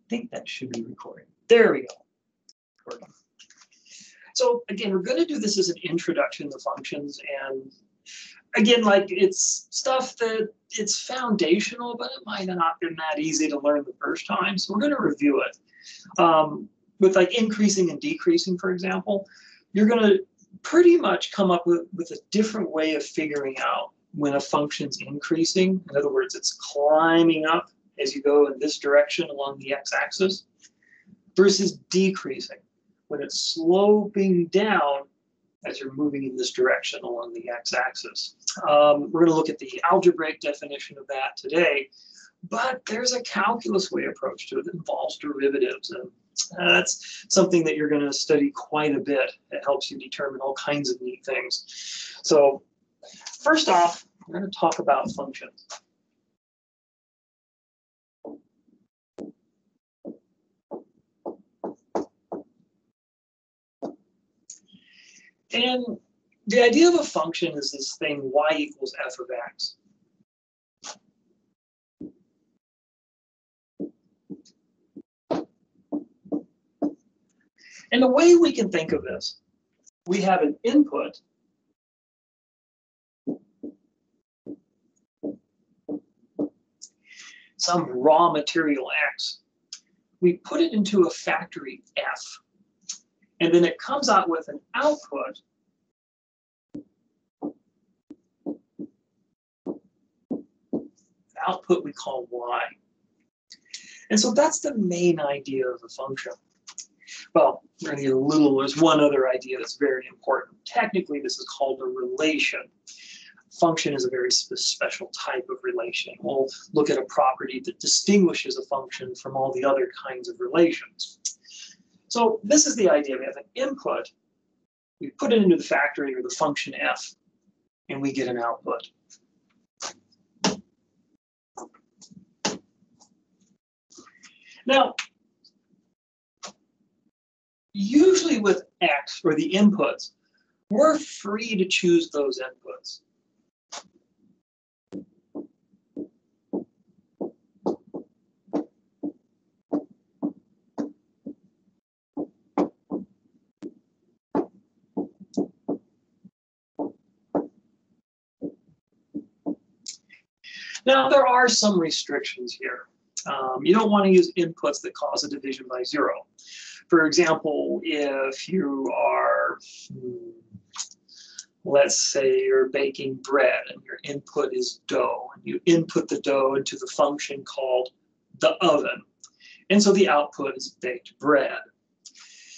think that should be recording. There we go. Recording. So again, we're going to do this as an introduction to functions, and again, like it's stuff that it's foundational, but it might not have been that easy to learn the first time. So we're going to review it. With like increasing and decreasing, for example, you're going to pretty much come up with a different way of figuring out when a function's increasing. In other words, it's climbing up as you go in this direction along the x-axis, versus decreasing when it's sloping down as you're moving in this direction along the x-axis. We're going to look at the algebraic definition of that today, but there's a calculus way approach to it that involves derivatives, and that's something that you're going to study quite a bit. It helps you determine all kinds of neat things. So first off, we're going to talk about functions. And the idea of a function is this thing y equals f of x. And the way we can think of this, we have an input some raw material x. We put it into a factory f, and then it comes out with an output we call y. And so that's the main idea of a function. Well, we're going to get a little, there's one other idea that's very important. Technically, this is called a relation. Function is a very special type of relation. We'll look at a property that distinguishes a function from all the other kinds of relations. So this is the idea. We have an input, we put it into the factory or the function f, and we get an output. Now, usually with x, or the inputs, we're free to choose those inputs. Now, there are some restrictions here. You don't want to use inputs that cause a division by 0. For example, if you are, let's say you're baking bread and your input is dough, and you input the dough into the function called the oven. And so the output is baked bread.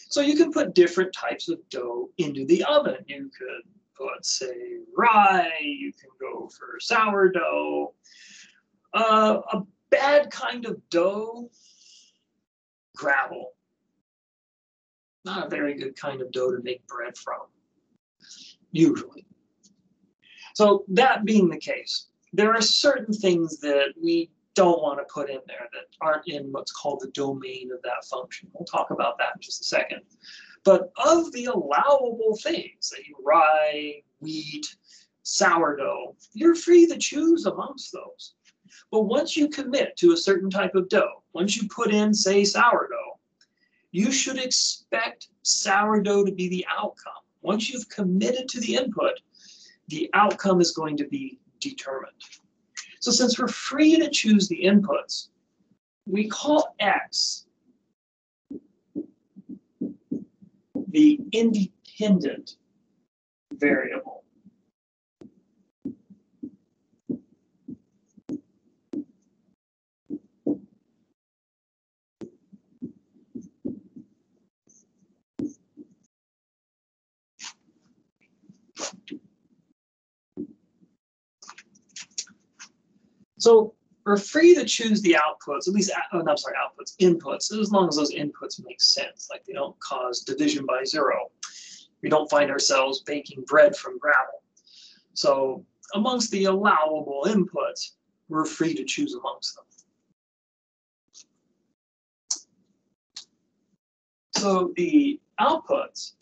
So you can put different types of dough into the oven. You could put, say, rye, you can go for sourdough. A bad kind of dough, gravel. Not a very good kind of dough to make bread from, usually. So that being the case, there are certain things that we don't want to put in there that aren't in what's called the domain of that function. We'll talk about that in just a second. But of the allowable things, say rye, wheat, sourdough, you're free to choose amongst those. But once you commit to a certain type of dough, once you put in, say, sourdough, you should expect sourdough to be the outcome. Once you've committed to the input, the outcome is going to be determined. So since we're free to choose the inputs, we call x the independent variable. So we're free to choose the outputs, at least, inputs, as long as those inputs make sense, like they don't cause division by 0. We don't find ourselves baking bread from gravel. So amongst the allowable inputs, we're free to choose amongst them. So the outputs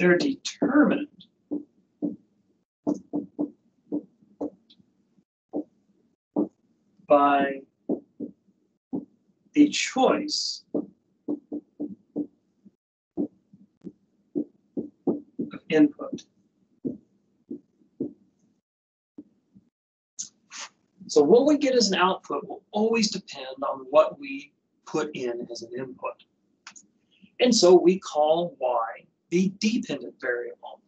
They're determined by the choice of input. So what we get as an output will always depend on what we put in as an input. And so we call y the dependent variable.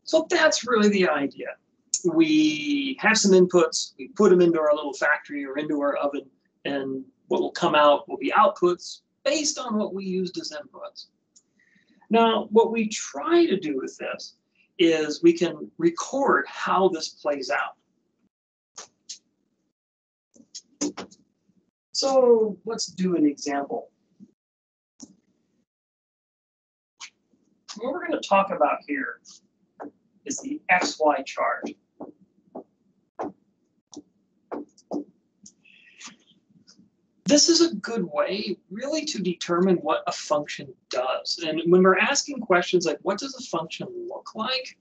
So that's really the idea. We have some inputs, we put them into our little factory or into our oven, and what will come out will be outputs based on what we used as inputs. Now, what we try to do with this is we can record how this plays out. So let's do an example. What we're going to talk about here is the XY chart. This is a good way really to determine what a function does. And when we're asking questions like, what does a function look like?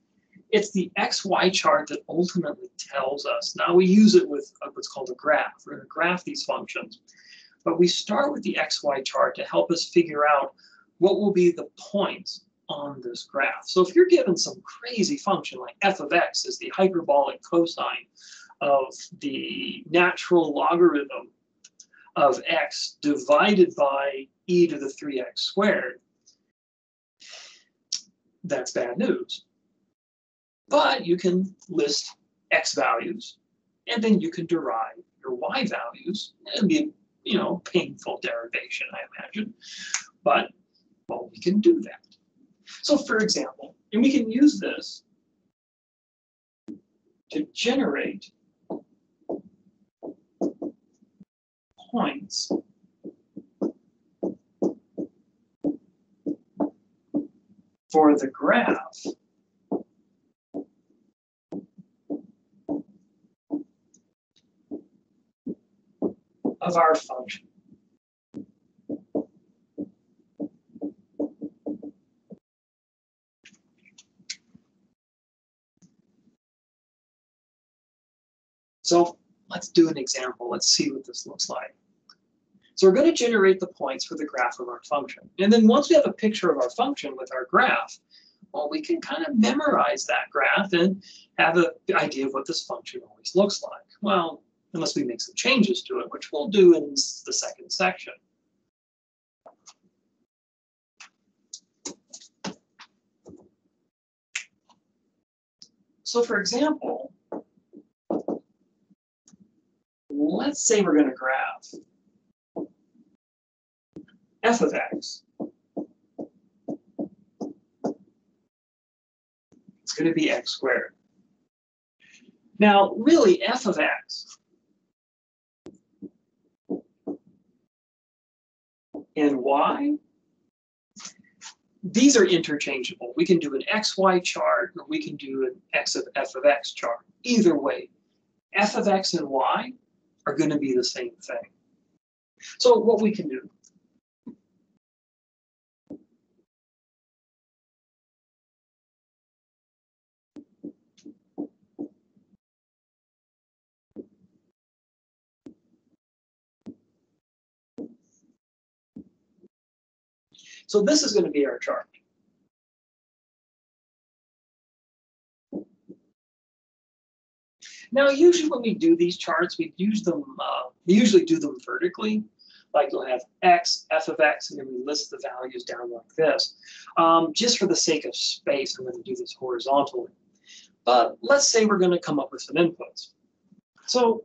It's the XY chart that ultimately tells us. Now we use it with what's called a graph. We're going to graph these functions. But we start with the XY chart to help us figure out what will be the points on this graph. So if you're given some crazy function like f of x is the hyperbolic cosine of the natural logarithm of x divided by e to the 3x squared, that's bad news. But you can list x values, and then you can derive your y values. It'd be a painful derivation, I imagine. But, well, we can do that. So, for example, and we can use this to generate points for the graph of our function. So let's do an example. Let's see what this looks like. So we're going to generate the points for the graph of our function. And then once we have a picture of our function with our graph, well, we can kind of memorize that graph and have an idea of what this function always looks like. Well, unless we make some changes to it, which we'll do in the second section. So for example, let's say we're going to graph f of x. It's going to be x squared. Now, really, f of x and y, these are interchangeable. We can do an xy chart, or we can do an f of x chart. Either way, f of x and y are going to be the same thing. So what we can do, so this is going to be our chart. Now, usually when we do these charts, we usually do them vertically. Like you'll have x, f of x, and then we list the values down like this. Just for the sake of space, I'm going to do this horizontally. But let's say we're going to come up with some inputs. So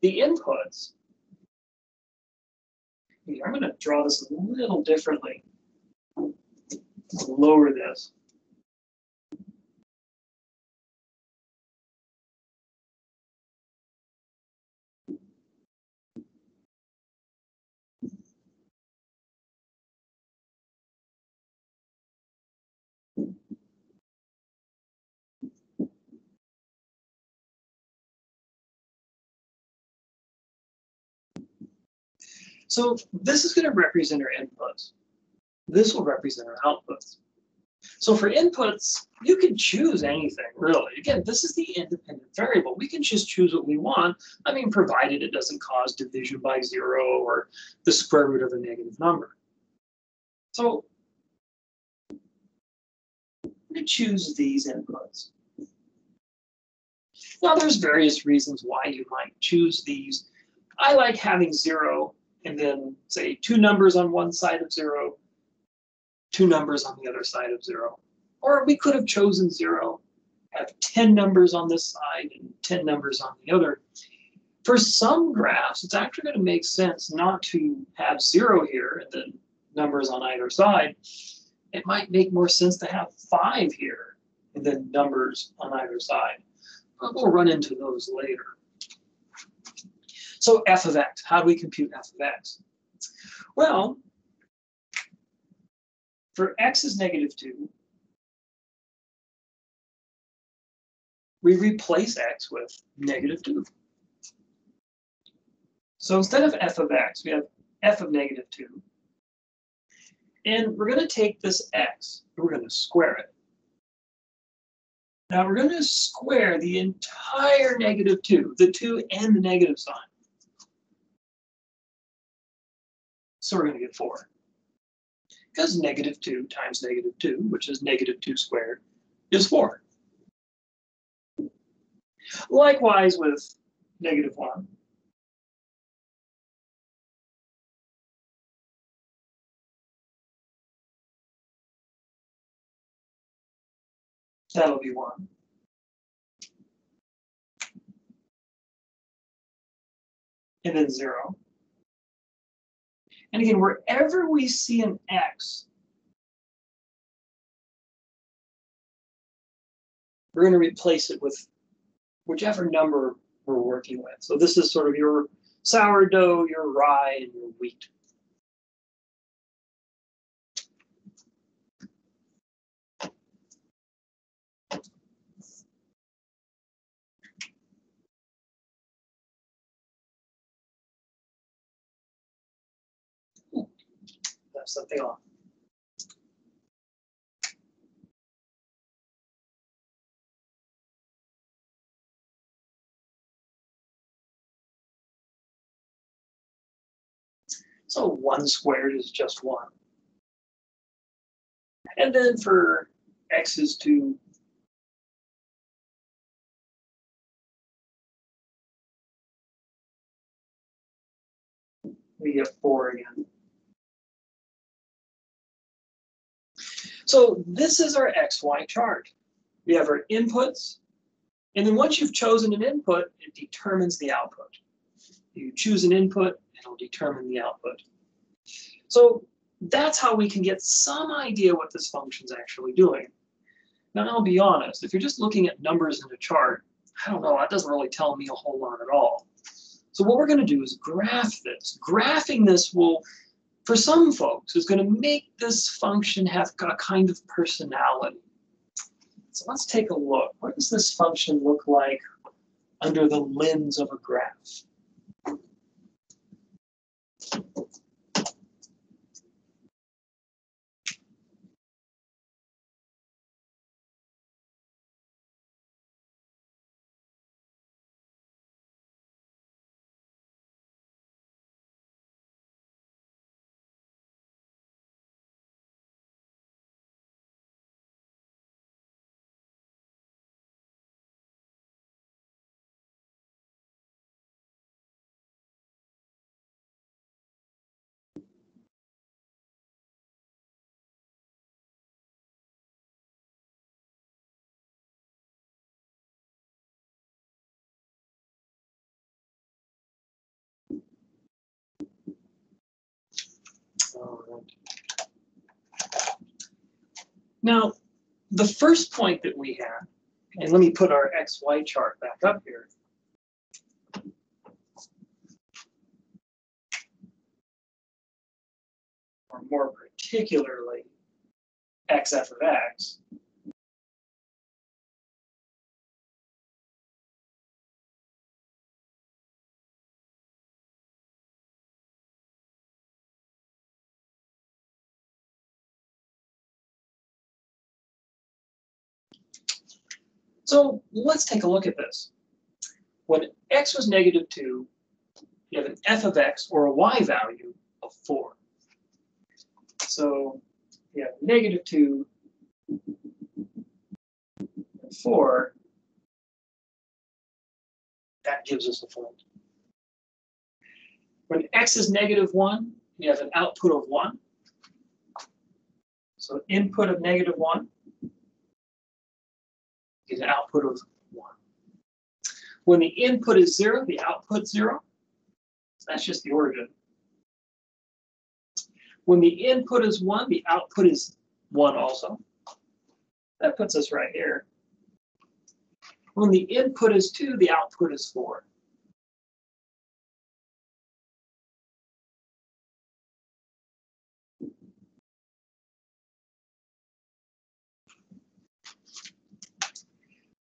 the inputs, I'm going to draw this a little differently. Lower this. So this is going to represent our inputs. This will represent our outputs. So for inputs, you can choose anything, really. Again, this is the independent variable. We can just choose what we want, I mean, provided it doesn't cause division by 0 or the square root of a negative number. So we're going to choose these inputs. Now, there's various reasons why you might choose these. I like having 0 and then, say, 2 numbers on one side of 0, 2 numbers on the other side of 0. Or we could have chosen 0, have 10 numbers on this side and 10 numbers on the other. For some graphs, it's actually going to make sense not to have 0 here and then numbers on either side. It might make more sense to have 5 here and then numbers on either side. But we'll run into those later. So f of x, how do we compute f of x? Well, for x is -2, we replace x with -2. So instead of f of x, we have f of -2. And we're going to take this x, and we're going to square it. Now we're going to square the entire -2, the 2 and the negative sign. So we're going to get 4. Because -2 times -2, which is -2 squared, is 4. Likewise with -1. That'll be 1. And then 0. And again, wherever we see an x, we're going to replace it with whichever number we're working with. So this is sort of your sourdough, your rye, and your wheat. That's something on. So 1 squared is just 1. And then for x's to we get 4 again. So this is our XY chart. We have our inputs, and then once you've chosen an input, it determines the output. You choose an input, it'll determine the output. So that's how we can get some idea what this function's actually doing. Now, I'll be honest, if you're just looking at numbers in a chart, I don't know, that doesn't really tell me a whole lot at all. So what we're going to do is graph this. Graphing this will, for some folks, is going to make this function have a kind of personality. So let's take a look. What does this function look like under the lens of a graph? All right. Now, the first point that we had, and let me put our XY chart back up here. Or more particularly, xf of x. So let's take a look at this. When x was -2, you have an f of x, or a y value, of 4. So you have -2 and 4. That gives us a point. When x is -1, you have an output of 1. So input of -1 is an output of 1. When the input is 0, the output 0. That's just the origin. When the input is 1, the output is 1 also. That puts us right here. When the input is 2, the output is 4.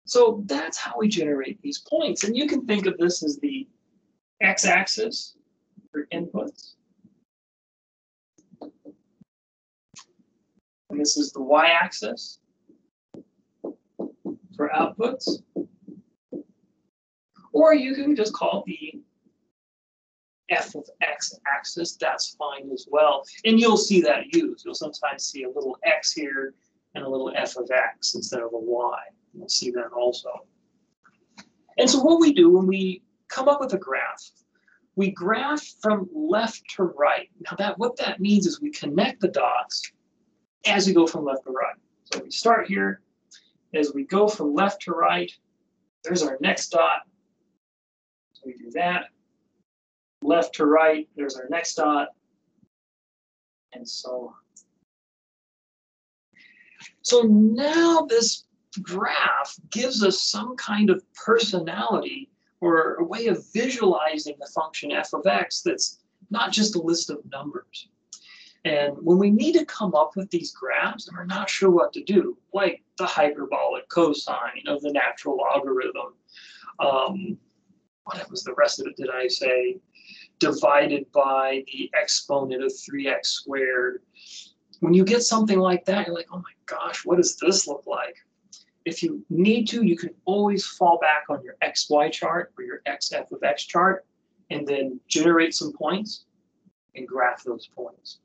So that's how we generate these points. And you can think of this as the x-axis for inputs. And this is the y-axis for outputs. Or you can just call it the f of x axis. That's fine as well. And you'll see that used. You'll sometimes see a little x here and a little f of x instead of a y. You'll see that also. And so what we do when we come up with a graph, we graph from left to right. Now what that means is we connect the dots as we go from left to right. So we start here. As we go from left to right, there's our next dot. So we do that. Left to right, there's our next dot. And so on. So now this graph gives us some kind of personality or a way of visualizing the function f of x that's not just a list of numbers. And when we need to come up with these graphs and we're not sure what to do, like the hyperbolic cosine of the natural logarithm, what was the rest of it, did I say? Divided by the exponent of 3x squared. When you get something like that, you're like, oh my gosh, what does this look like? If you need to, you can always fall back on your xy chart or your f of x chart and then generate some points and graph those points.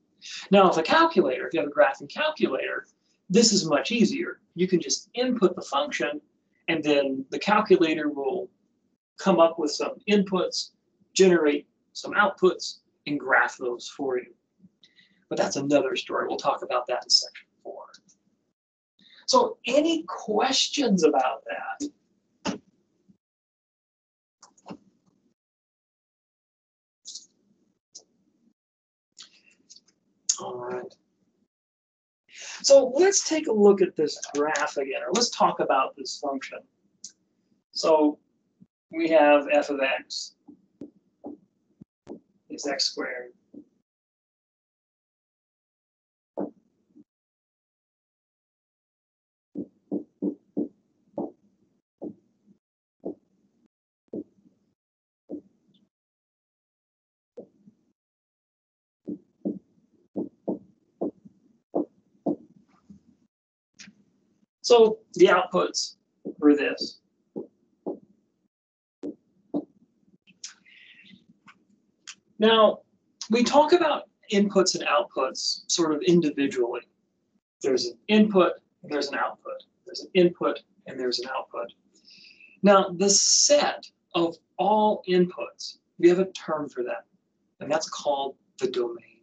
Now, if you have a graphing calculator, this is much easier. You can just input the function and then the calculator will come up with some inputs, generate some outputs, and graph those for you. But that's another story. We'll talk about that in section 4. So any questions about that? All right. So let's take a look at this graph again, or let's talk about this function. So we have f of x is x squared. So the outputs for this. Now, we talk about inputs and outputs sort of individually. There's an input and there's an output. There's an input and there's an output. Now, the set of all inputs, we have a term for that, and that's called the domain.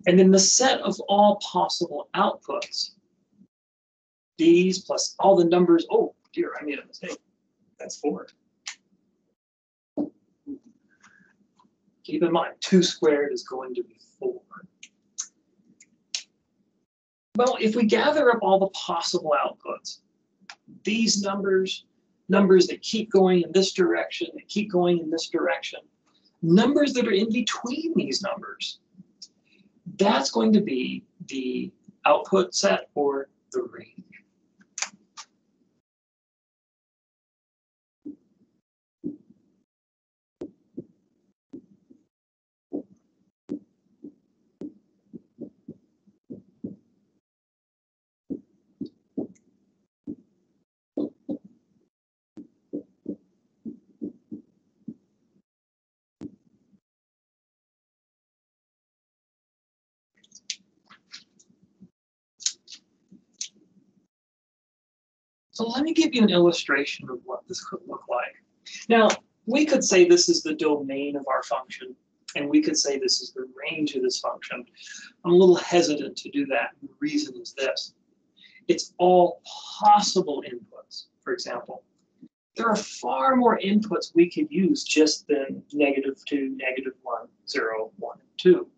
And then the set of all possible outputs, these plus all the numbers, oh dear, I made a mistake. That's 4. Keep in mind, 2 squared is going to be 4. Well, if we gather up all the possible outputs, these numbers numbers that keep going in this direction, that keep going in this direction, numbers that are in between these numbers. That's going to be the output set or the range. So let me give you an illustration of what this could look like. Now, we could say this is the domain of our function, and we could say this is the range of this function. I'm a little hesitant to do that. The reason is this. It's all possible inputs, for example. There are far more inputs we could use just than -2, -1, 0, 1, and 2.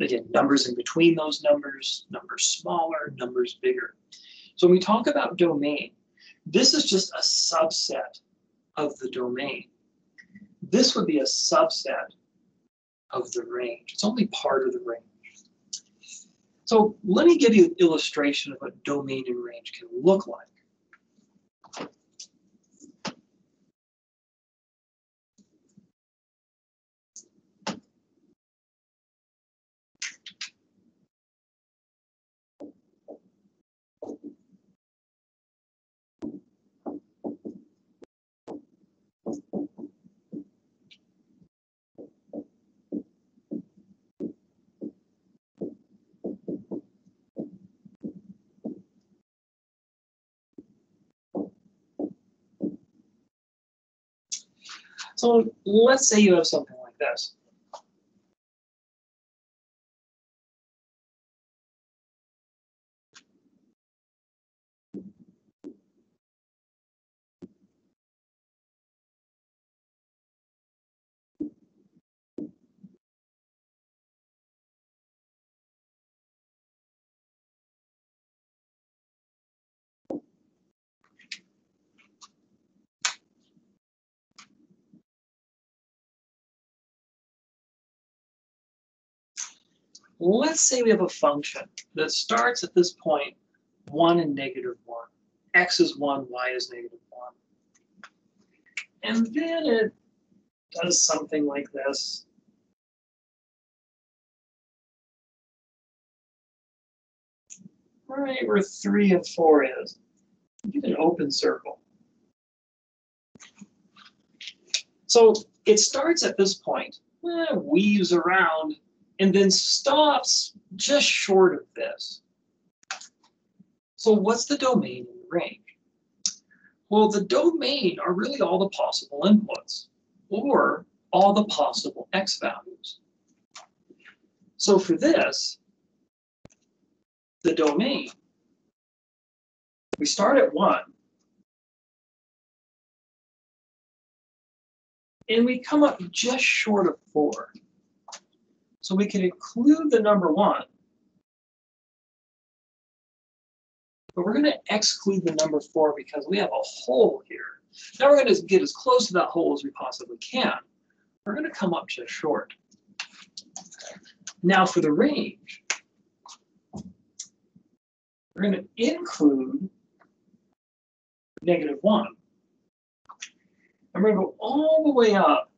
Again, numbers in between those numbers, numbers smaller, numbers bigger. So when we talk about domain, this is just a subset of the domain. This would be a subset of the range. It's only part of the range. So let me give you an illustration of what domain and range can look like. So let's say you have something like this. Let's say we have a function that starts at this point, 1 and -1. X is 1, Y is -1. And then it does something like this. Right where 3 and 4 is. Get an open circle. So it starts at this point, weaves around, and then stops just short of this. So what's the domain and the range? Well, the domain are really all the possible inputs, or all the possible x values. So for this, the domain, we start at 1, and we come up just short of 4. So we can include the number 1, but we're going to exclude the number 4 because we have a hole here. Now we're going to get as close to that hole as we possibly can. We're going to come up just short. Now for the range, we're going to include -1. And we're going to go all the way up,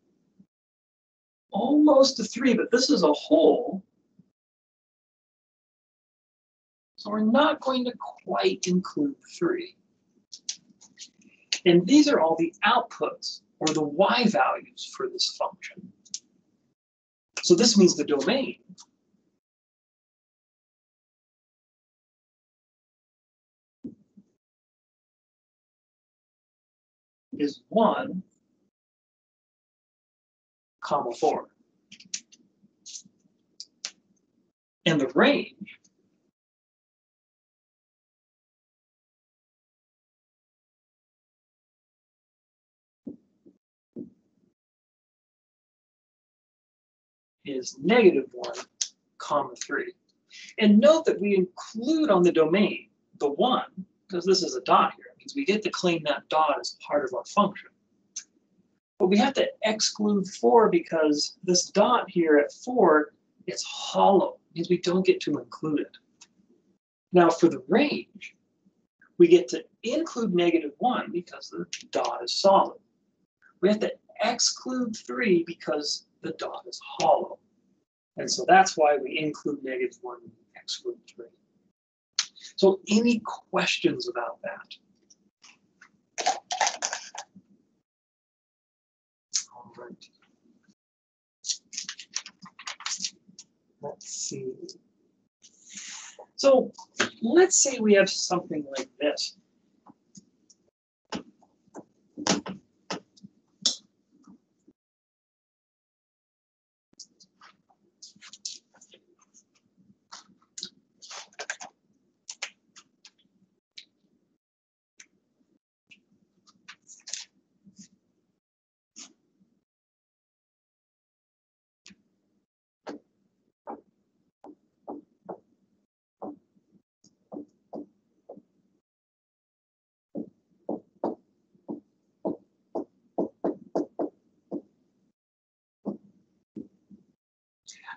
almost to 3, but this is a hole. So we're not going to quite include 3. And these are all the outputs, or the y values for this function. So this means the domain is 1, 4. And the range is -1, 3. And note that we include on the domain the 1, because this is a dot here. because we get to claim that dot as part of our function. But we have to exclude 4 because this dot here at 4, it's hollow. It means we don't get to include it. Now for the range, we get to include -1 because the dot is solid. We have to exclude 3 because the dot is hollow. And so that's why we include -1 and exclude 3. So any questions about that? All right. Let's see. So let's say we have something like this.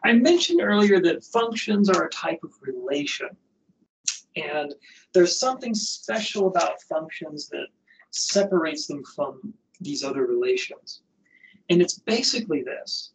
I mentioned earlier that functions are a type of relation. And there's something special about functions that separates them from these other relations. And it's basically this.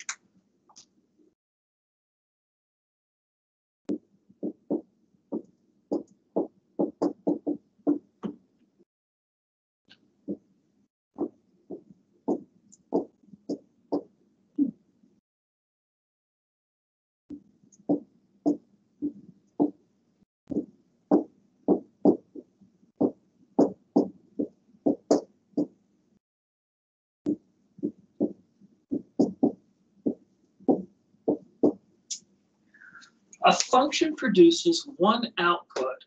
A function produces one output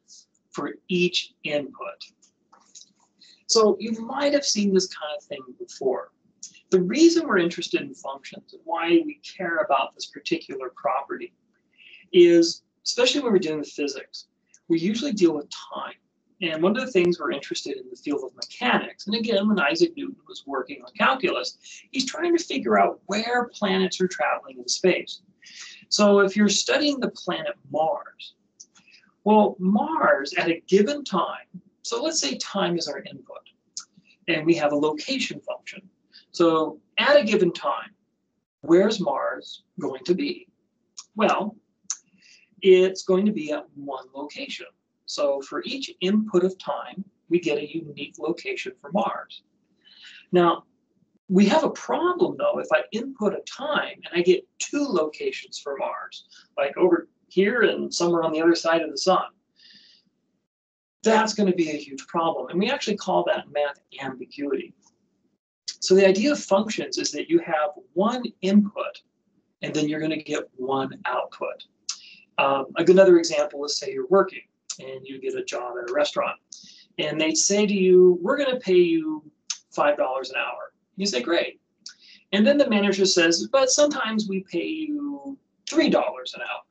for each input. So you might have seen this kind of thing before. The reason we're interested in functions and why we care about this particular property is, especially when we're dealing with physics, we usually deal with time. And one of the things we're interested in the field of mechanics, and again, when Isaac Newton was working on calculus, he's trying to figure out where planets are traveling in space. So if you're studying the planet Mars, well, Mars at a given time, so let's say time is our input, and we have a location function. So at a given time, where's Mars going to be? Well, it's going to be at one location. So for each input of time, we get a unique location for Mars. Now, we have a problem though if I input a time and I get 2 locations for Mars, like over here and somewhere on the other side of the sun. That's going to be a huge problem. And we actually call that math ambiguity. So the idea of functions is that you have one input and then you're going to get one output. Another example is, say you're working and you get a job at a restaurant and they say to you, we're going to pay you $5 an hour. You say, great. And then the manager says, but sometimes we pay you $3 an hour.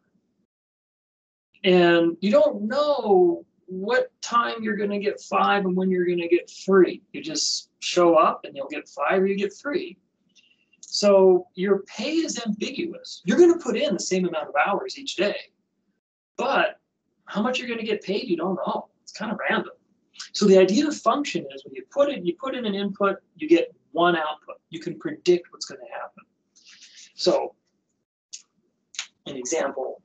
And you don't know what time you're going to get 5 and when you're going to get 3. You just show up and you'll get 5 or you get 3. So your pay is ambiguous. You're going to put in the same amount of hours each day, but how much you're going to get paid, you don't know. It's kind of random. So the idea of function is when you put in an input, you get one output. You can predict what's going to happen. So an example.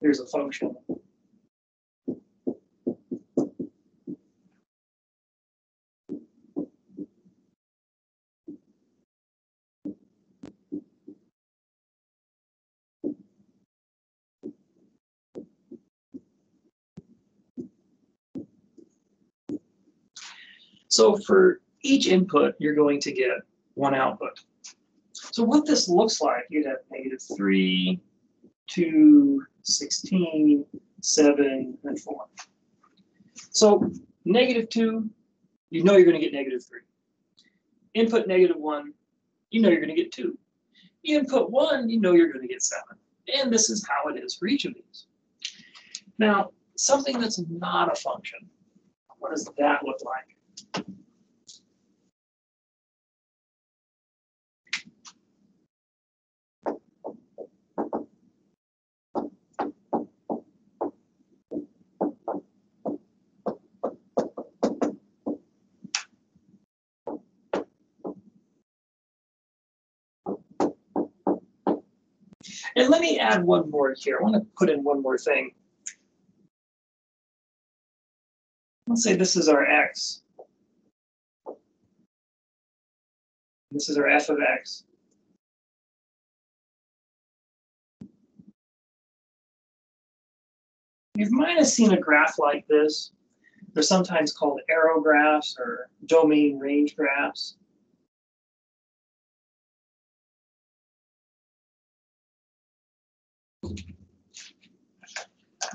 Here's a function. So for each input, you're going to get one output. So what this looks like, you'd have -3, 2, 16, 7, and 4. So -2, you know you're going to get -3. Input -1, you know you're going to get 2. Input 1, you know you're going to get 7. And this is how it is for each of these. Now, something that's not a function, what does that look like? And let me add one more here. I want to put in one more thing. Let's say this is our x. This is our f of x. You might have seen a graph like this. They're sometimes called arrow graphs or domain range graphs.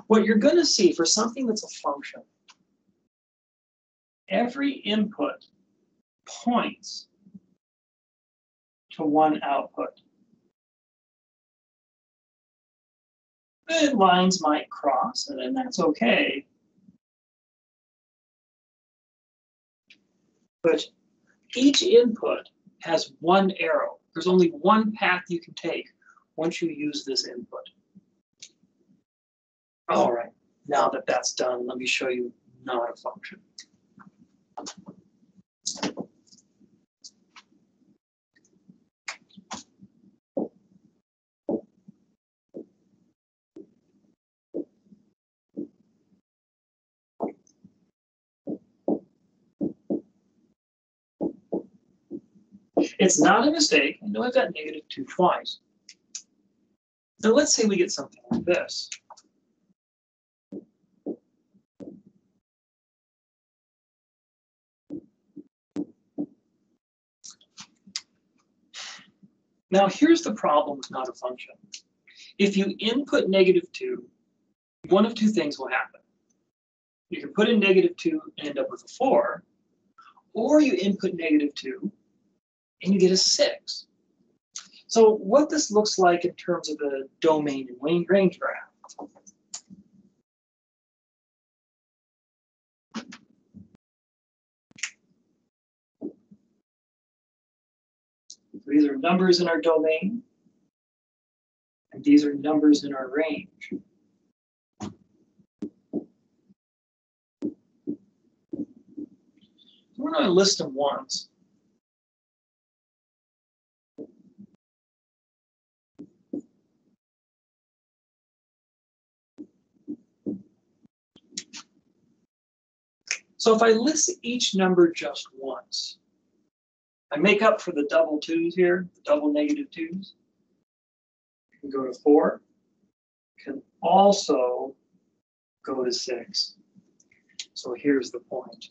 What you're going to see for something that's a function, every input points to one output. The lines might cross, and that's okay. But each input has one arrow. There's only one path you can take once you use this input. All right, now that that's done, let me show you not a function. It's not a mistake. I know I've got -2 twice. Now let's say we get something like this. Now here's the problem with not a function. If you input -2, one of two things will happen. You can put in -2 and end up with a 4, or you input -2 and you get a 6. So what this looks like in terms of a domain and range graph. So these are numbers in our domain, and these are numbers in our range. We're going to list them once. So if I list each number just once, I make up for the double 2s here, the double -2s. I can go to 4, can also go to 6. So here's the point.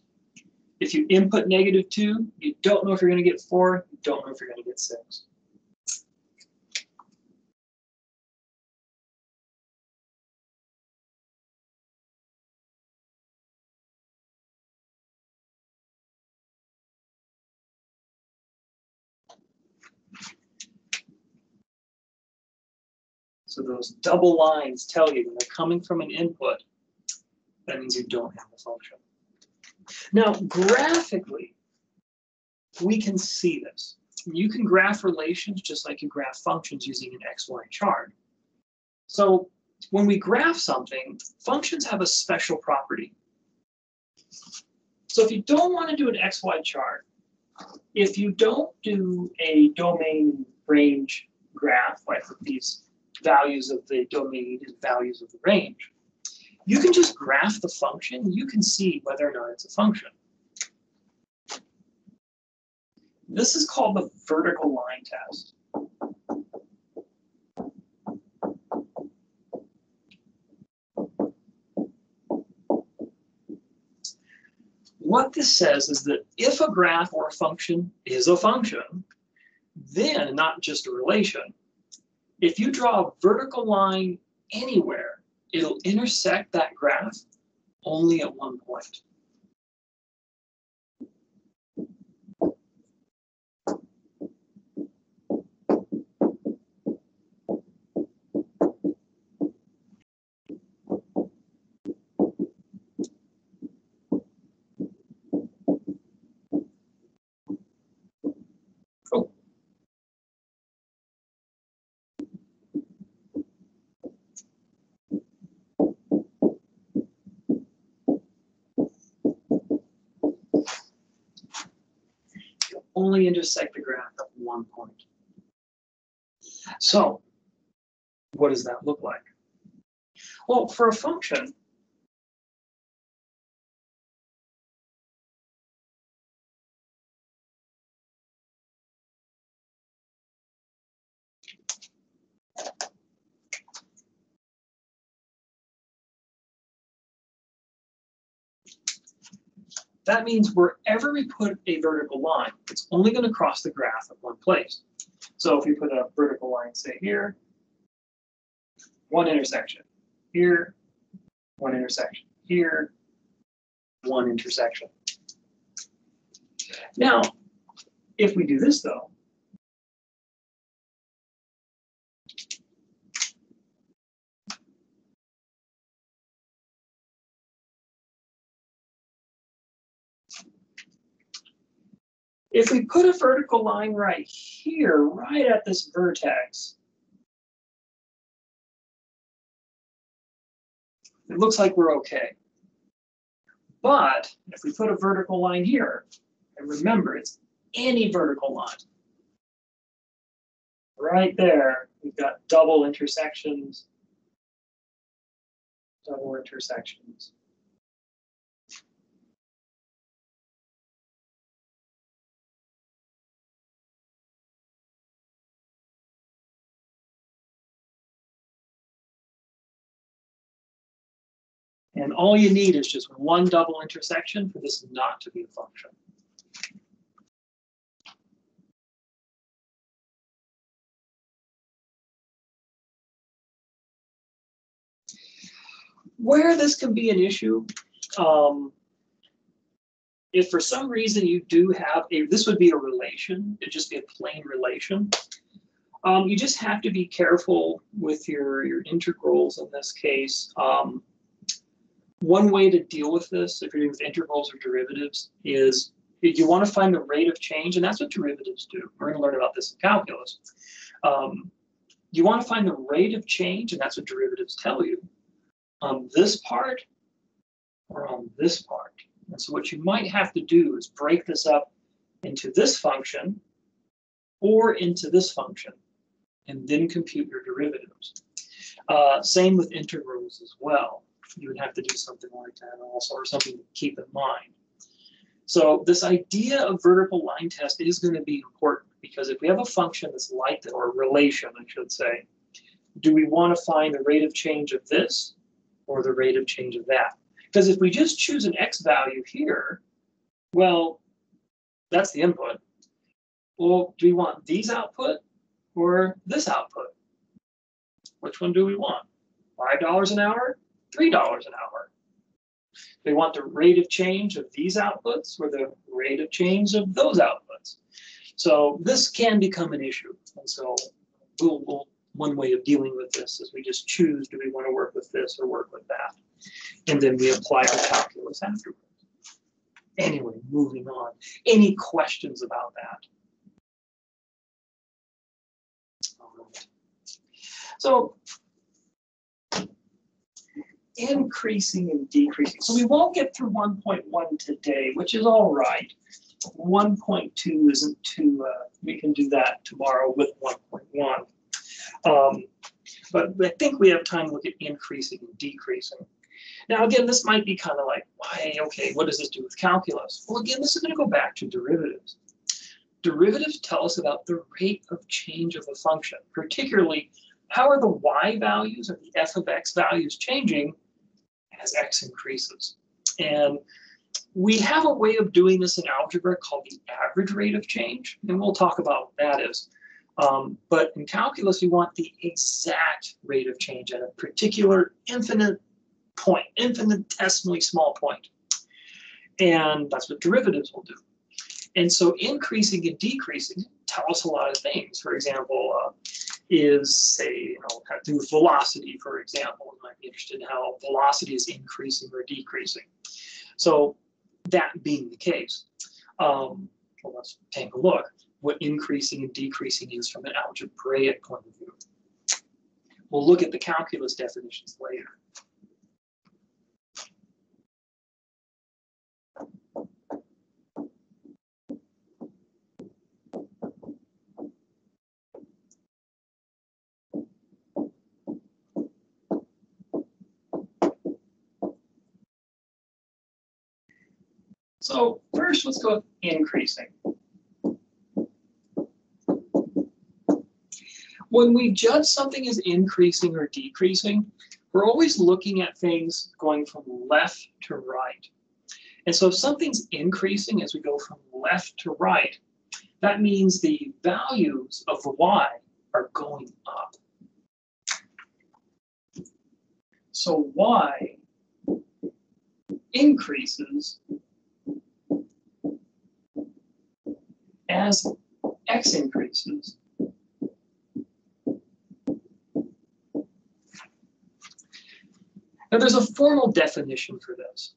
If you input -2, you don't know if you're going to get 4, you don't know if you're going to get 6. So those double lines tell you when they're coming from an input, that means you don't have a function. Now, graphically, we can see this. You can graph relations just like you graph functions using an XY chart. So when we graph something, functions have a special property. So if you don't want to do an XY chart, if you don't do a domain range graph, like with these values of the domain and values of the range, you can just graph the function. You can see whether or not it's a function. This is called the vertical line test. What this says is that if a graph or a function is a function, then not just a relation, if you draw a vertical line anywhere, it'll intersect that graph only at one point. only intersect the graph at one point. So what does that look like? Well, for a function, that means wherever we put a vertical line, it's only going to cross the graph at one place. So if we put a vertical line, say here, one intersection, here, one intersection, here, one intersection. Now, if we do this though, if we put a vertical line right here, right at this vertex, it looks like we're okay. But if we put a vertical line here, and remember, it's any vertical line. Right there, we've got double intersections, double intersections. And all you need is just one double intersection for this not to be a function. Where this can be an issue, if for some reason you do have this would be a relation, it'd just be a plain relation. You just have to be careful with your integrals in this case. One way to deal with this, if you're dealing with integrals or derivatives, is you want to find the rate of change, and that's what derivatives do. We're going to learn about this in calculus. You want to find the rate of change, and that's what derivatives tell you, on this part or on this part. And so what you might have to do is break this up into this function or into this function, and then compute your derivatives. Same with integrals as well. You would have to do something like that also, or something to keep in mind. So this idea of vertical line test is going to be important, because if we have a function that's like that, or a relation, I should say, do we want to find the rate of change of this or the rate of change of that? Because if we just choose an x value here, well, that's the input. Well, do we want these output or this output? Which one do we want? $5 an hour, $3 an hour? They want the rate of change of these outputs or the rate of change of those outputs. So this can become an issue. And so one way of dealing with this is we just choose, do we want to work with this or work with that? And then we apply our calculus afterwards. Anyway, moving on. Any questions about that? All right. So increasing and decreasing. So we won't get through 1.1 today, which is all right. 1.2 isn't too, we can do that tomorrow with 1.1. But I think we have time to look at increasing and decreasing. Now, again, this might be kind of like, why, okay, what does this do with calculus? Well, again, this is going to go back to derivatives. Derivatives tell us about the rate of change of a function, particularly how are the y values or the f of x values changing as x increases. And we have a way of doing this in algebra called the average rate of change, and we'll talk about what that is. But in calculus, you want the exact rate of change at a particular infinite point, infinitesimally small point. And that's what derivatives will do. And so increasing and decreasing tell us a lot of things. For example, is, say, do with velocity, for example. We might be interested in how velocity is increasing or decreasing. So that being the case, well, let's take a look what increasing and decreasing is from an algebraic point of view. We'll look at the calculus definitions later. So first, let's go with increasing. When we judge something as increasing or decreasing, we're always looking at things going from left to right. And so if something's increasing as we go from left to right, that means the values of the y are going up. So y increases as x increases. Now there's a formal definition for this.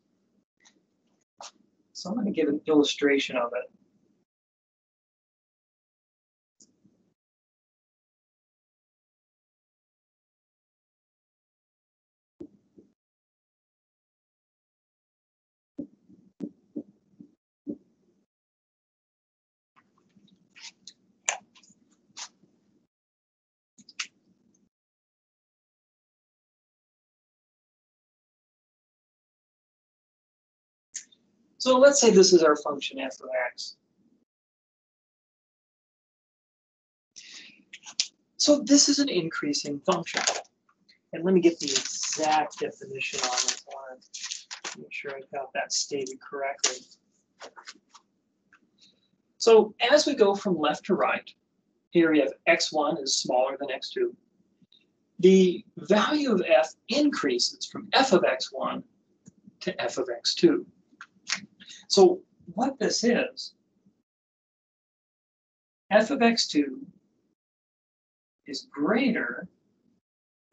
So I'm going to give an illustration of it. So let's say this is our function f of x. So this is an increasing function. And let me get the exact definition on this one. Make sure I got that stated correctly. So as we go from left to right, here we have x1 is smaller than x2. The value of f increases from f of x1 to f of x2. So what this is, f of x2 is greater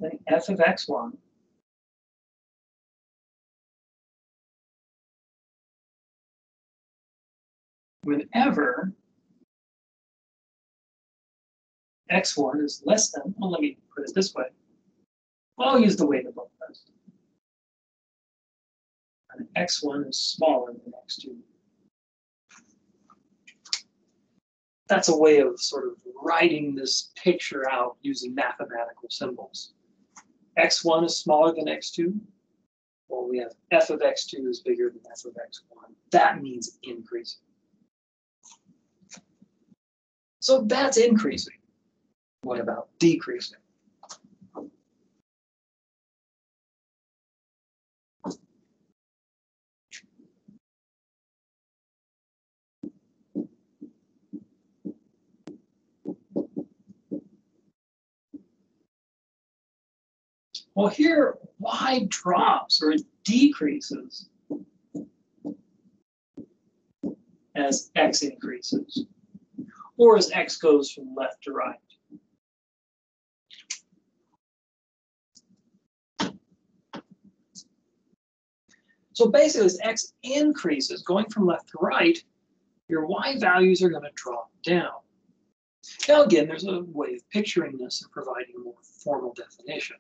than f of x1 whenever x1 is less than, well, let me put it this way. Well, I'll use the weighted both ways. And x1 is smaller than x2. That's a way of sort of writing this picture out using mathematical symbols. x1 is smaller than x2. Well, we have f of x2 is bigger than f of x1. That means increasing. So that's increasing. What about decreasing? Well, here, y drops or it decreases as x increases, or as x goes from left to right. So basically, as x increases, going from left to right, your y values are going to drop down. Now again, there's a way of picturing this and providing a more formal definition.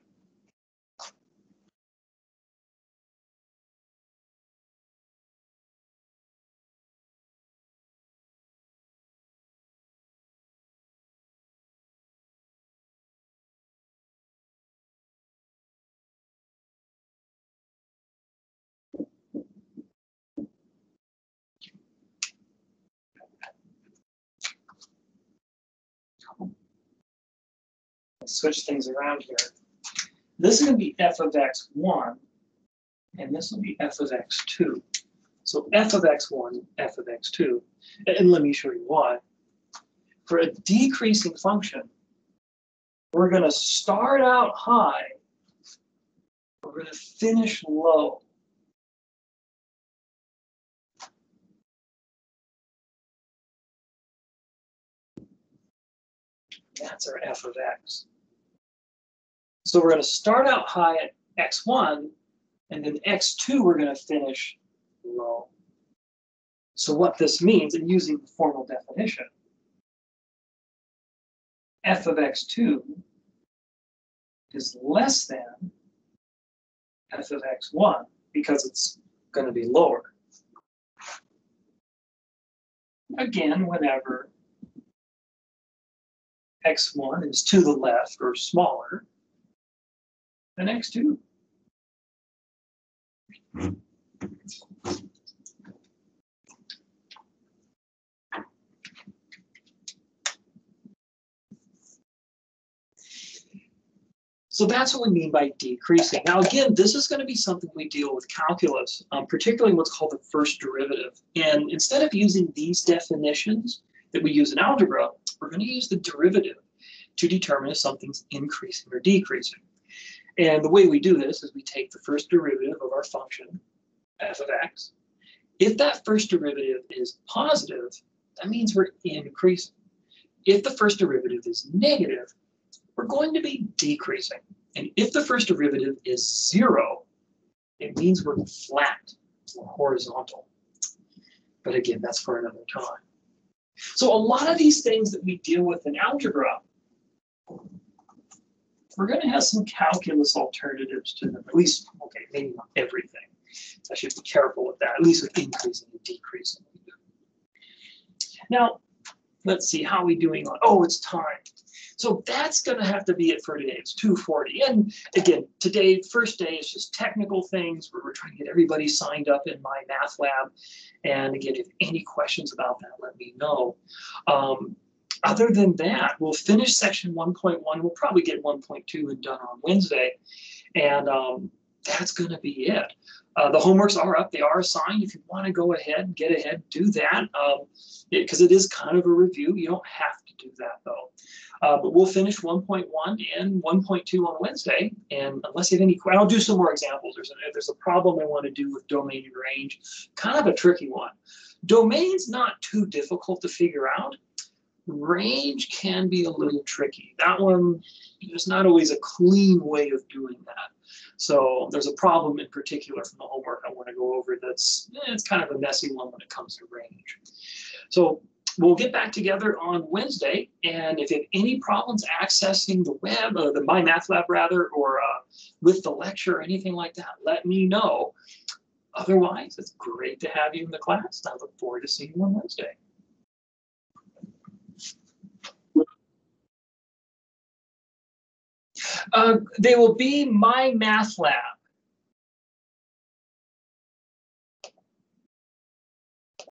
Let's switch things around here. This is going to be f of x1, and this will be f of x2. So f of x1, f of x2. And let me show you why. For a decreasing function, we're going to start out high. We're going to finish low. That's our f of x. So we're going to start out high at x1, and then x2 we're going to finish low. So what this means, and using the formal definition, f of x2 is less than f of x1 because it's going to be lower. Again, whenever x1 is to the left or smaller than x2. So that's what we mean by decreasing. Now, again, this is going to be something we deal with calculus, particularly what's called the first derivative. And instead of using these definitions that we use in algebra, we're going to use the derivative to determine if something's increasing or decreasing. And the way we do this is we take the first derivative of our function, f of x. If that first derivative is positive, that means we're increasing. If the first derivative is negative, we're going to be decreasing. And if the first derivative is 0, it means we're flat or horizontal. But again, that's for another time. So a lot of these things that we deal with in algebra, we're going to have some calculus alternatives to them. At least, okay, maybe not everything. So I should be careful with that, at least with increasing and decreasing. Now, let's see, how are we doing on, oh, it's time. So that's going to have to be it for today. It's 2:40. And again, today, first day is just technical things where we're trying to get everybody signed up in my math lab. And again, if any questions about that, let me know. Other than that, we'll finish section 1.1. We'll probably get 1.2 and done on Wednesday. And that's going to be it. The homeworks are up. They are assigned. If you want to go ahead, get ahead, do that. Because it is kind of a review. You don't have to do that, though. But we'll finish 1.1 and 1.2 on Wednesday. And unless you have any questions, I'll do some more examples. There's a problem I want to do with domain and range. Kind of a tricky one. Domain's not too difficult to figure out. Range can be a little tricky. That one, there's not always a clean way of doing that. So there's a problem in particular from the homework I want to go over that's it's kind of a messy one when it comes to range. So we'll get back together on Wednesday, and if you have any problems accessing the web, the My Math Lab rather, or with the lecture or anything like that, let me know. Otherwise, it's great to have you in the class. I look forward to seeing you on Wednesday. They will be My Math Lab.